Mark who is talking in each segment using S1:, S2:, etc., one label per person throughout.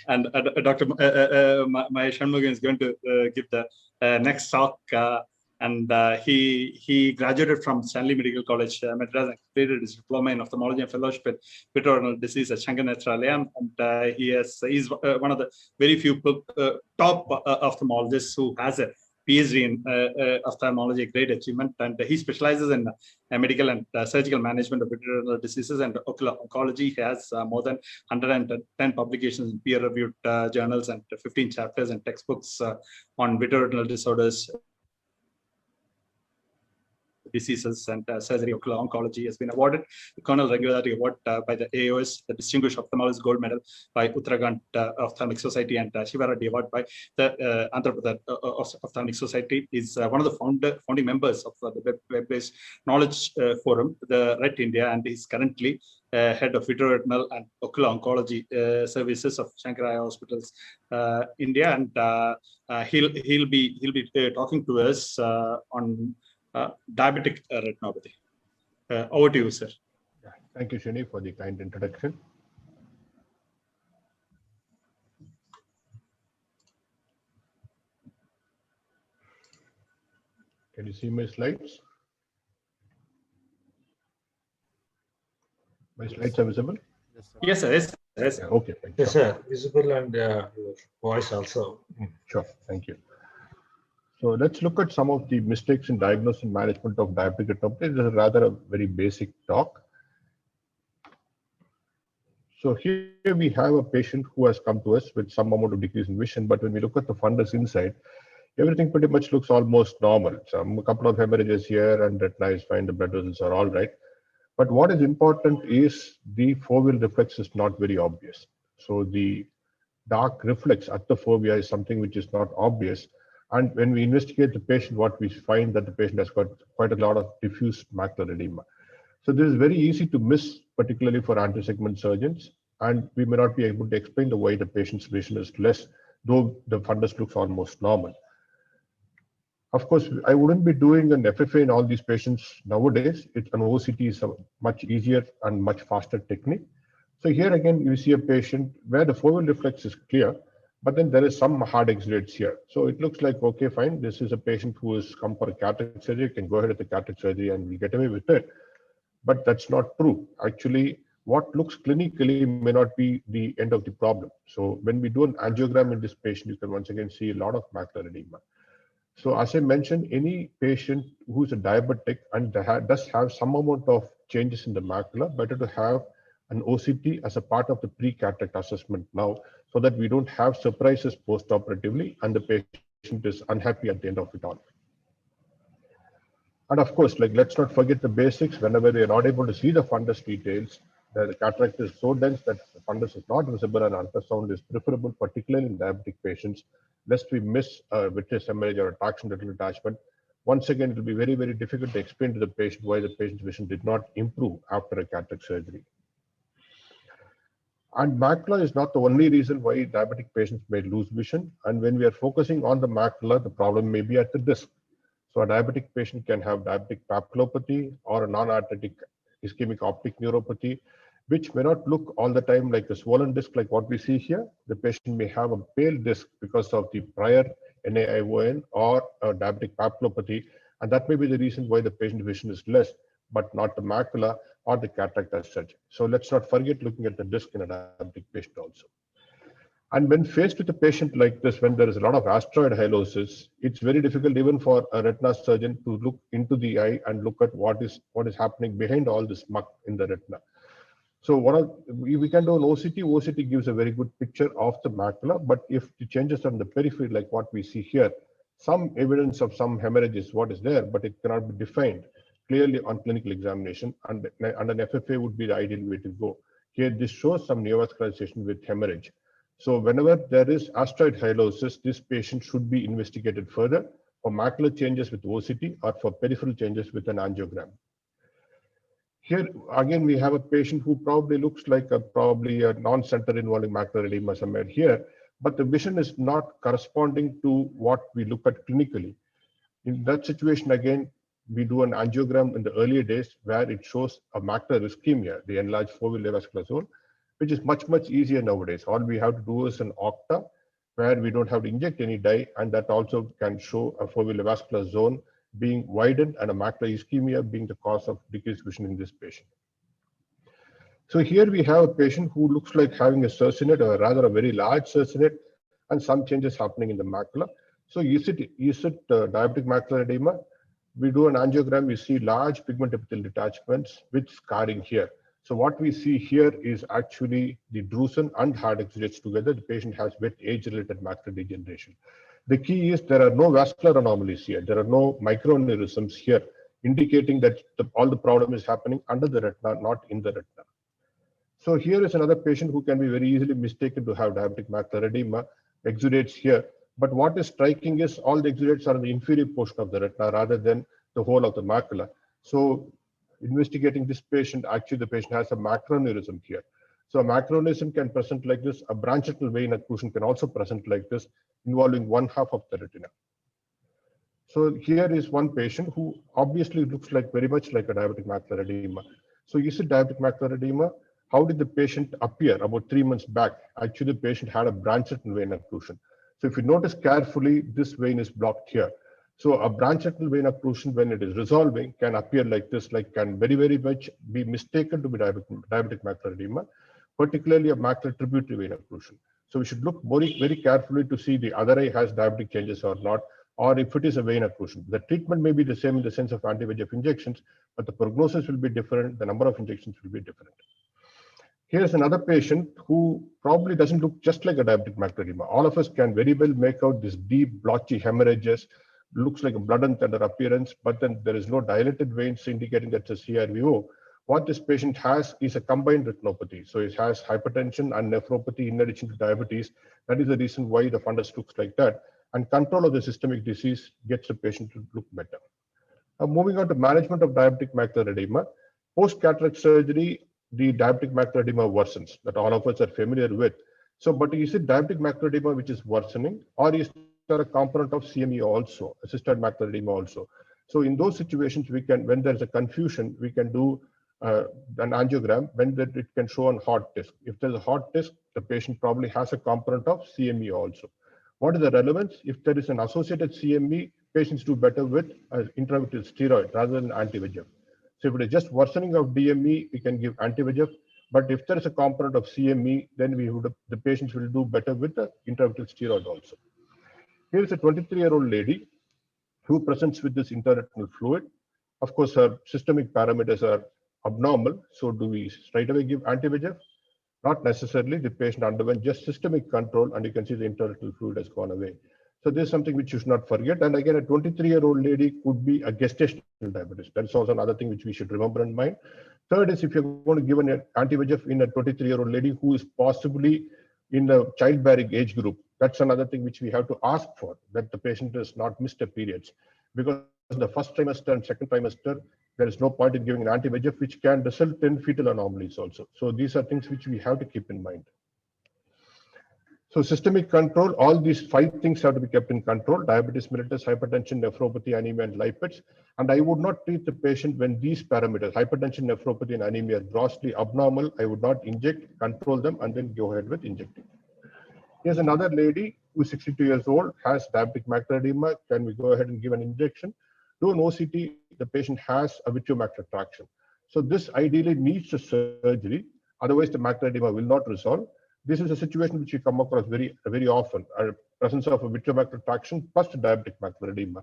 S1: And Dr. Mahesh Shanmugam is going to give the next talk. And he graduated from Stanley Medical College, Madras, and completed his diploma in ophthalmology and fellowship in vitreoretinal disease at Shankar Nethralaya. And he's one of the very few top ophthalmologists who has a PhD in ophthalmology, great achievement. And he specializes in medical and surgical management of vitreoretinal diseases and ocular oncology. He has more than 110 publications in peer-reviewed journals and 15 chapters and textbooks on vitreoretinal disorders, diseases and surgery. Ocular oncology has been awarded the Colonel Regularity Award by the AOS, the Distinguished Ophthalmologist Gold Medal by Uttarakhand Ophthalmic Society, and Shiva Reddy Award by the Andhra Pradesh Ophthalmic Society. Is one of the founding members of the web-based knowledge forum, the RET India, and is currently head of vitreoretinal and ocular oncology services of Shankar Eye Hospitals, India, and he'll be talking to us on diabetic retinopathy. Over to you, sir.
S2: Yeah, thank you, Shani, for the kind introduction. Can you see my slides? My slides are visible?
S1: Yes, sir. Yes, yes.
S2: Yeah, okay.
S3: Yes, sir. Visible, and your voice also.
S2: Sure. Thank you. So let's look at some of the mistakes in diagnosis and management of diabetic retinopathy. This is rather a very basic talk. So here we have a patient who has come to us with some amount of decrease in vision, but when we look at the fundus inside, everything pretty much looks almost normal. A couple of hemorrhages here and retina is fine, the blood vessels are all right. But what is important is the foveal reflex is not very obvious. So the dark reflex at the fovea is something which is not obvious. And when we investigate the patient, what we find that the patient has got quite a lot of diffuse macular edema. So this is very easy to miss, particularly for anti-segment surgeons, and we may not be able to explain why the patient's vision is less, though the fundus looks almost normal. Of course, I wouldn't be doing an FFA in all these patients nowadays. An OCT is a much easier and much faster technique. So here again, you see a patient where the foveal reflex is clear, but then there is some hard exudates here. So it looks like, okay, fine. This is a patient who has come for a cataract surgery. You can go ahead with the cataract surgery and we'll get away with it. But that's not true. Actually, what looks clinically may not be the end of the problem. So when we do an angiogram in this patient, you can once again see a lot of macular edema. So as I mentioned, any patient who's a diabetic and does have some amount of changes in the macula, better to have an OCT as a part of the pre-cataract assessment now, so that we don't have surprises post-operatively and the patient is unhappy at the end of it all. And of course, let's not forget the basics. Whenever we are not able to see the fundus details, the cataract is so dense that the fundus is not visible and ultrasound is preferable, particularly in diabetic patients, lest we miss vitreous hemorrhage or a traction retinal detachment. Once again, it will be very, very difficult to explain to the patient why the patient's vision did not improve after a cataract surgery. And macula is not the only reason why diabetic patients may lose vision. And when we are focusing on the macula, the problem may be at the disc. So a diabetic patient can have diabetic papillopathy or a non-arthritic ischemic optic neuropathy, which may not look all the time like a swollen disc like what we see here. The patient may have a pale disc because of the prior NAION or a diabetic papillopathy, and that may be the reason why the patient vision is less, but not the macula or the cataract as such. So let's not forget looking at the disc in a diabetic patient also. And when faced with a patient like this, when there is a lot of asteroid hyalosis, it's very difficult even for a retina surgeon to look into the eye and look at what is happening behind all this muck in the retina. So we can do an OCT. OCT gives a very good picture of the macula, but if the changes on the periphery, like what we see here, some evidence of some hemorrhage is what is there, but it cannot be defined clearly on clinical examination, and an FFA would be the ideal way to go. Here, this shows some neovascularization with hemorrhage. So whenever there is asteroid hyalosis, this patient should be investigated further for macular changes with OCT or for peripheral changes with an angiogram. Here, again, we have a patient who probably looks like probably a non-center involving macular edema somewhere here, but the vision is not corresponding to what we look at clinically. In that situation, again, we do an angiogram in the earlier days where it shows a macular ischemia, the enlarged foveal avascular zone. which is much easier nowadays. All we have to do is an Octa, where we don't have to inject any dye, and that also can show a foveal vascular zone being widened and a macular ischemia being the cause of decreased vision in this patient. So here we have a patient who looks like having a circinate, or rather a very large circinate, and some changes happening in the macula. So is it diabetic macular edema? We do an angiogram, we see large pigment epithelial detachments with scarring here. So what we see here is actually the drusen and hard exudates together. The patient has wet age-related macular degeneration. The key is there are no vascular anomalies here. There are no microaneurysms here, indicating that all the problem is happening under the retina, not in the retina. So here is another patient who can be very easily mistaken to have diabetic macular edema, exudates here. But what is striking is all the exudates are in the inferior portion of the retina rather than the whole of the macula. So investigating this patient, actually the patient has a macroaneurysm here. So a macroaneurysm can present like this. A branchial vein occlusion can also present like this, involving one half of the retina. So here is one patient who obviously looks like very much like a diabetic macular edema. So is it diabetic macular edema? How did the patient appear about 3 months back? Actually, the patient had a branchial vein occlusion. So if you notice carefully, this vein is blocked here. So a branchial vein occlusion, when it is resolving, can appear like this, like can very much be mistaken to be diabetic macular edema, particularly a macular tributary vein occlusion. So we should look very carefully to see the other eye has diabetic changes or not, or if it is a vein occlusion. The treatment may be the same in the sense of anti-VEGF injections, but the prognosis will be different, the number of injections will be different. Here's another patient who probably doesn't look just like a diabetic macular edema. All of us can very well make out this deep blotchy hemorrhages, looks like a blood and thunder appearance, but then there is no dilated veins indicating that's a CRVO. What this patient has is a combined retinopathy. So it has hypertension and nephropathy in addition to diabetes. That is the reason why the fundus looks like that. And control of the systemic disease gets the patient to look better. Now moving on to management of diabetic macular edema. Post-cataract surgery, the diabetic macular edema worsens, that all of us are familiar with. So, but is it diabetic macular edema which is worsening, or is there a component of CME also, assisted macular edema also? So in those situations, we can, when there's a confusion, we can do an angiogram when that it can show on hot disc. If there's a hot disc, the patient probably has a component of CME also. What is the relevance? If there is an associated CME, patients do better with intravitreal steroid rather than anti-VEGF. So if it is just worsening of DME, we can give anti-VEGF. But if there is a component of CME, then the patients will do better with the intravitreal steroid also. Here is a 23-year-old lady who presents with this intraretinal fluid. Of course, her systemic parameters are abnormal. So do we straight away give anti-VEGF? Not necessarily. The patient underwent just systemic control, and you can see the intraretinal fluid has gone away. So this is something which you should not forget. And again, a 23-year-old lady could be a gestational diabetes. That's also another thing which we should remember in mind. Third is if you're going to give an anti-VEGF in a 23-year-old lady who is possibly in the childbearing age group, that's another thing which we have to ask for, that the patient has not missed a periods. Because in the first trimester and second trimester, there is no point in giving an anti-VEGF, which can result in fetal anomalies also. So these are things which we have to keep in mind. So systemic control, all these 5 things have to be kept in control: diabetes mellitus, hypertension, nephropathy, anemia, and lipids. And I would not treat the patient when these parameters, hypertension, nephropathy, and anemia, are grossly abnormal. I would not inject, control them, and then go ahead with injecting. Here's another lady who is 62 years old, has diabetic macular edema. Can we go ahead and give an injection? Do an OCT, the patient has a vitreomacular traction. So this ideally needs a surgery. Otherwise, the macular edema will not resolve. This is a situation which you come across very often, a presence of a vitreomacular traction plus diabetic macular edema.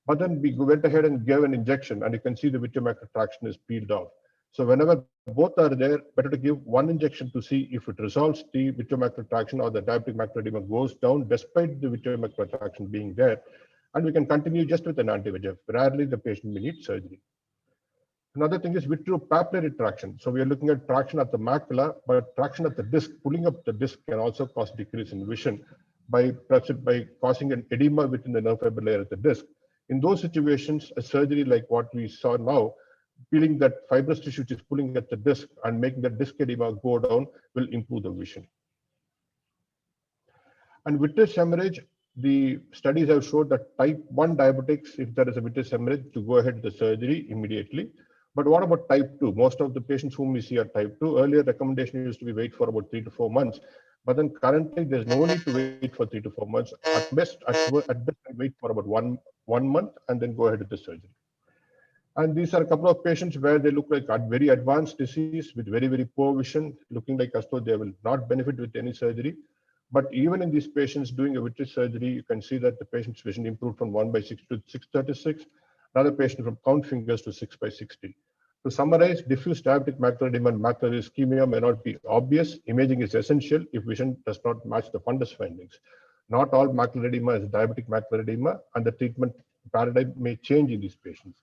S2: But then we went ahead and gave an injection, and you can see the vitreomacular traction is peeled off. So whenever both are there, better to give one injection to see if it resolves the vitreomacular traction or the diabetic macular edema goes down despite the vitreomacular traction being there. And we can continue just with an anti-VEGF. Rarely the patient may need surgery. Another thing is vitreopapillary traction. So we are looking at traction at the macula, but traction at the disc, pulling up the disc, can also cause decrease in vision by causing an edema within the nerve fiber layer at the disc. In those situations, a surgery like what we saw now, peeling that fibrous tissue which is pulling at the disc and making the disc edema go down, will improve the vision. And vitreous hemorrhage, the studies have showed that type 1 diabetics, if there is a vitreous hemorrhage, to go ahead with the surgery immediately. But what about type 2? Most of the patients whom we see are type 2. Earlier recommendation used to be wait for about 3 to 4 months. But then currently there's no need to wait for 3 to 4 months. At best, wait for about one month and then go ahead with the surgery. And these are a couple of patients where they look like very advanced disease with very, very poor vision, looking like as though they will not benefit with any surgery. But even in these patients doing a vitreous surgery, you can see that the patient's vision improved from 1/6 to 6/36. Another patient from count fingers to 6/60. To summarize, diffuse diabetic macular edema and macular ischemia may not be obvious. Imaging is essential if vision does not match the fundus findings. Not all macular edema is diabetic macular edema, and the treatment paradigm may change in these patients.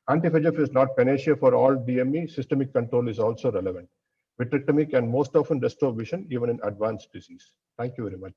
S2: Anti-VEGF is not panacea for all DME. Systemic control is also relevant. Vitrectomy can most often restore vision even in advanced disease. Thank you very much.